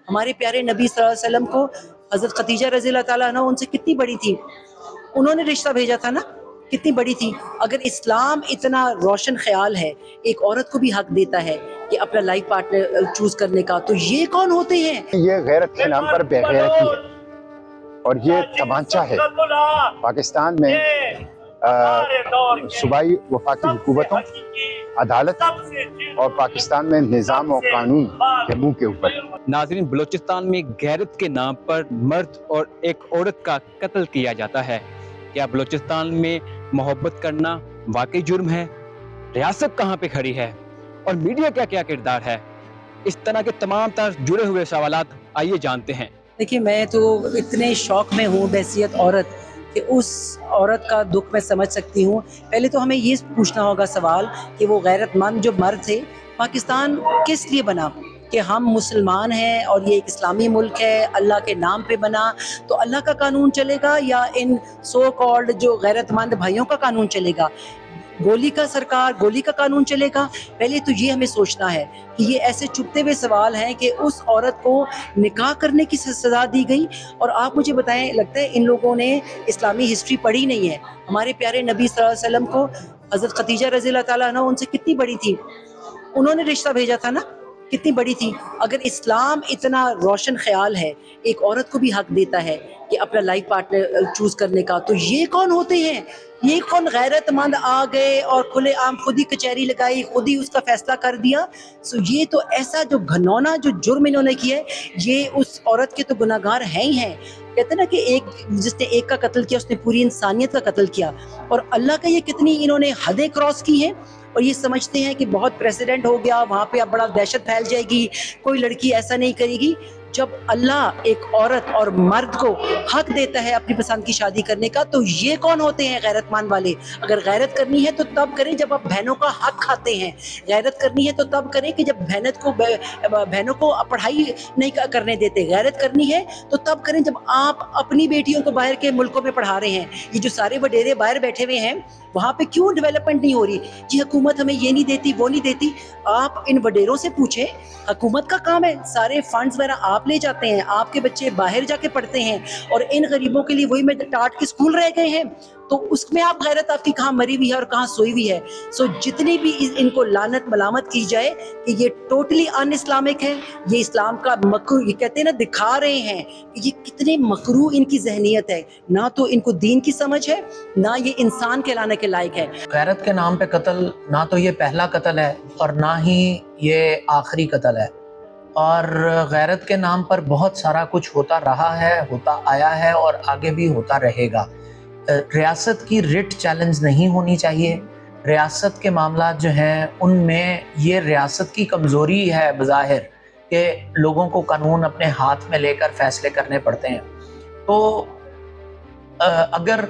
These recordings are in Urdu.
ہمارے پیارے نبی صلی اللہ علیہ وسلم کو حضرت خدیجہ رضی اللہ تعالیٰ عنہ ان سے کتنی بڑی تھی، انہوں نے رشتہ بھیجا تھا نا، کتنی بڑی تھی۔ اگر اسلام اتنا روشن خیال ہے، ایک عورت کو بھی حق دیتا ہے کہ اپنا لائف پارٹنر چوز کرنے کا، تو یہ کون ہوتے ہیں؟ یہ غیرت کے نام پر بے غیرتی ہے اور یہ تمانچہ ہے۔ پاکستان میں صوبائی وفاقی حکومتوں، عدالت اور پاکستان میں نظام و قانون کے منہ کے اوپر۔ ناظرین، بلوچستان میں غیرت کے نام پر مرد اور ایک عورت کا قتل کیا جاتا ہے۔ کیا بلوچستان میں محبت کرنا واقعی جرم ہے؟ ریاست کہاں پہ کھڑی ہے اور میڈیا کا کیا کردار ہے؟ اس طرح کے تمام تر جڑے ہوئے سوالات آئیے جانتے ہیں۔ دیکھیے، میں تو اتنے شوق میں ہوں بحیثیت عورت کہ اس عورت کا دکھ میں سمجھ سکتی ہوں۔ پہلے تو ہمیں یہ پوچھنا ہوگا سوال کہ وہ غیرت مند جو مرد تھے، پاکستان کس لیے بنا؟ کہ ہم مسلمان ہیں اور یہ ایک اسلامی ملک ہے، اللہ کے نام پہ بنا، تو اللہ کا قانون چلے گا یا ان سو کالڈ جو غیرت مند بھائیوں کا قانون چلے گا؟ گولی کا قانون چلے گا؟ پہلے تو یہ ہمیں سوچنا ہے کہ یہ ایسے چھپتے ہوئے سوال ہیں کہ اس عورت کو نکاح کرنے کی سزا دی گئی۔ اور آپ مجھے بتائیں، لگتا ہے ان لوگوں نے اسلامی ہسٹری پڑھی نہیں ہے۔ ہمارے پیارے نبی صلی اللہ علیہ وسلم کو حضرت خدیجہ رضی اللہ تعالیٰ عنہ ان سے کتنی بڑی تھی، انہوں نے رشتہ بھیجا تھا نا، کتنی بڑی تھی۔ اگر اسلام اتنا روشن خیال ہے، ایک عورت کو بھی حق دیتا ہے کہ اپنا لائف پارٹنر چوز کرنے کا، تو یہ کون ہوتے ہیں؟ یہ کون غیرت مند آ گئے اور کھلے عام خود ہی کچہری لگائی، خود ہی اس کا فیصلہ کر دیا؟ سو یہ تو ایسا جو گھنونا جو جرم انہوں نے کیا ہے، یہ اس عورت کے تو گناہگار ہیں ہی ہیں۔ کہتے ہیں نا کہ ایک جس نے ایک کا قتل کیا، اس نے پوری انسانیت کا قتل کیا۔ اور اللہ کا یہ کتنی انہوں نے حدیں کراس کی ہیں، اور یہ سمجھتے ہیں کہ بہت پریسیڈنٹ ہو گیا، وہاں پہ اب بڑا دہشت پھیل جائے گی، کوئی لڑکی ایسا نہیں کرے گی۔ جب اللہ ایک عورت اور مرد کو حق دیتا ہے اپنی پسند کی شادی کرنے کا، تو یہ کون ہوتے ہیں غیرت مند والے؟ اگر غیرت کرنی ہے تو تب کریں جب آپ بہنوں کا حق کھاتے ہیں، غیرت کرنی ہے تو تب کریں کہ جب بہنوں کو پڑھائی نہیں کرنے دیتے، غیرت کرنی ہے تو تب کریں جب آپ اپنی بیٹیوں کو باہر کے ملکوں میں پڑھا رہے ہیں۔ یہ جو سارے وڈیرے باہر بیٹھے ہوئے ہیں، وہاں پہ کیوں ڈیولپمنٹ نہیں ہو رہی؟ جی حکومت ہمیں یہ نہیں دیتی، وہ نہیں دیتی۔ آپ ان وڈیروں سے پوچھیں، حکومت کا کام ہے، سارے فنڈز وغیرہ آپ لے جاتے ہیں، آپ کے بچے باہر جا کے پڑھتے ہیں، اور ان غریبوں کے لیے وہی میں ٹاٹ کے اسکول رہ گئے ہیں، تو اس میں آپ غیرت آپ کی کہاں مری ہوئی ہے اور کہاں سوئی ہوئی ہے؟ سو جتنی بھی ان کو لعنت ملامت کی جائے کہ یہ ٹوٹلی ان اسلامک ہے، یہ اسلام کا مکرو، یہ کہتے ہیں نا دکھا رہے ہیں کہ یہ کتنے مکرو ان کی ذہنیت ہے، نہ تو ان کو دین کی سمجھ ہے، نہ یہ انسان کہلانے کے لائق ہے۔ غیرت کے نام پہ قتل نہ تو یہ پہلا قتل ہے اور نہ ہی یہ آخری قتل ہے، اور غیرت کے نام پر بہت سارا کچھ ہوتا رہا ہے، ہوتا آیا ہے اور آگے بھی ہوتا رہے گا۔ ریاست کی رٹ چیلنج نہیں ہونی چاہیے۔ ریاست کے معاملات جو ہیں ان میں یہ ریاست کی کمزوری ہے بظاہر کہ لوگوں کو قانون اپنے ہاتھ میں لے کر فیصلے کرنے پڑتے ہیں۔ تو اگر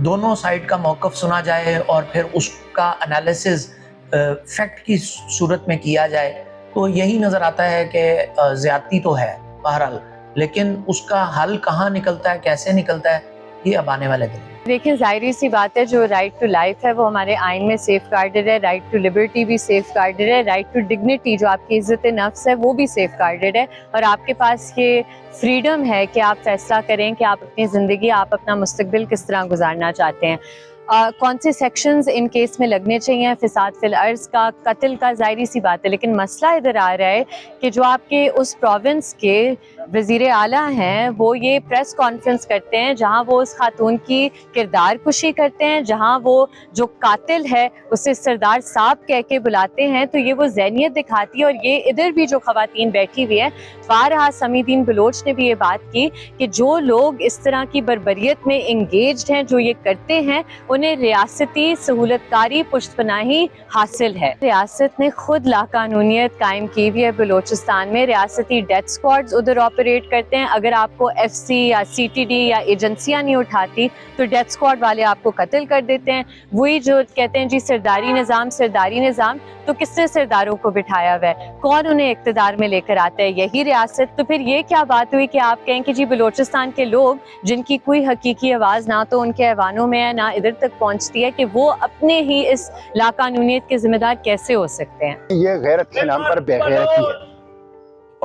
دونوں سائیڈ کا موقف سنا جائے اور پھر اس کا انالیسز فیکٹ کی صورت میں کیا جائے تو یہی نظر آتا ہے کہ زیادتی تو ہے بہرحال، لیکن اس کا حل کہاں نکلتا ہے، کیسے نکلتا ہے، یہ اب آنے والے دن۔ دیکھیں، ظاہری سی بات ہے، جو رائٹ ٹو لائف ہے وہ ہمارے آئین میں سیف گارڈڈ ہے، رائٹ ٹو لبرٹی بھی سیف گارڈڈ ہے، رائٹ ٹو ڈگنیٹی جو آپ کی عزت نفس ہے وہ بھی سیف گارڈڈ ہے، اور آپ کے پاس یہ فریڈم ہے کہ آپ فیصلہ کریں کہ آپ اپنی زندگی، آپ اپنا مستقبل کس طرح گزارنا چاہتے ہیں۔ کون سے سیکشنز ان کیس میں لگنے چاہیے، فساد فی الارض کا، قتل کا، ظاہری سی بات ہے، لیکن مسئلہ ادھر آ رہا ہے کہ جو آپ کے اس پروونس کے وزیر اعلیٰ ہیں وہ یہ پریس کانفرنس کرتے ہیں جہاں وہ اس خاتون کی کردار کشی کرتے ہیں، جہاں وہ جو قاتل ہے اسے سردار صاحب کہہ کے بلاتے ہیں، تو یہ وہ ذہنیت دکھاتی ہے۔ اور یہ ادھر بھی جو خواتین بیٹھی ہوئی ہیں، بارہا سمیع الدین بلوچ نے بھی یہ بات کی کہ جو لوگ اس طرح کی بربریت میں انگیجڈ ہیں، جو یہ کرتے ہیں، انہیں ریاستی سہولت کاری پشت پناہی حاصل ہے۔ ریاست نے خود لاقانونیت قائم کی ہوئی ہے بلوچستان میں، ریاستی ڈیتھ اسکواڈز ادھر آپریٹ کرتے ہیں۔ اگر آپ کو ایف سی یا سی ٹی ڈی یا ایجنسیاں نہیں اٹھاتی تو ڈیتھ اسکواڈ والے آپ کو قتل کر دیتے ہیں۔ وہی جو کہتے ہیں جی سرداری نظام، سرداری نظام، تو کس نے سرداروں کو بٹھایا ہوا ہے؟ کون انہیں اقتدار میں لے کر آتا ہے؟ یہی ریاست۔ تو پھر یہ کیا بات ہوئی کہ آپ کہیں کہ جی بلوچستان کے لوگ جن کی کوئی حقیقی آواز نہ تو ان کے ایوانوں میں ہے نہ ادھر تک پہنچتی ہے، کہ وہ اپنے ہی اس لاقانونیت کے ذمہ دار کیسے ہو سکتے ہیں؟ یہ غیرت کے نام پر بے غیرتی ہے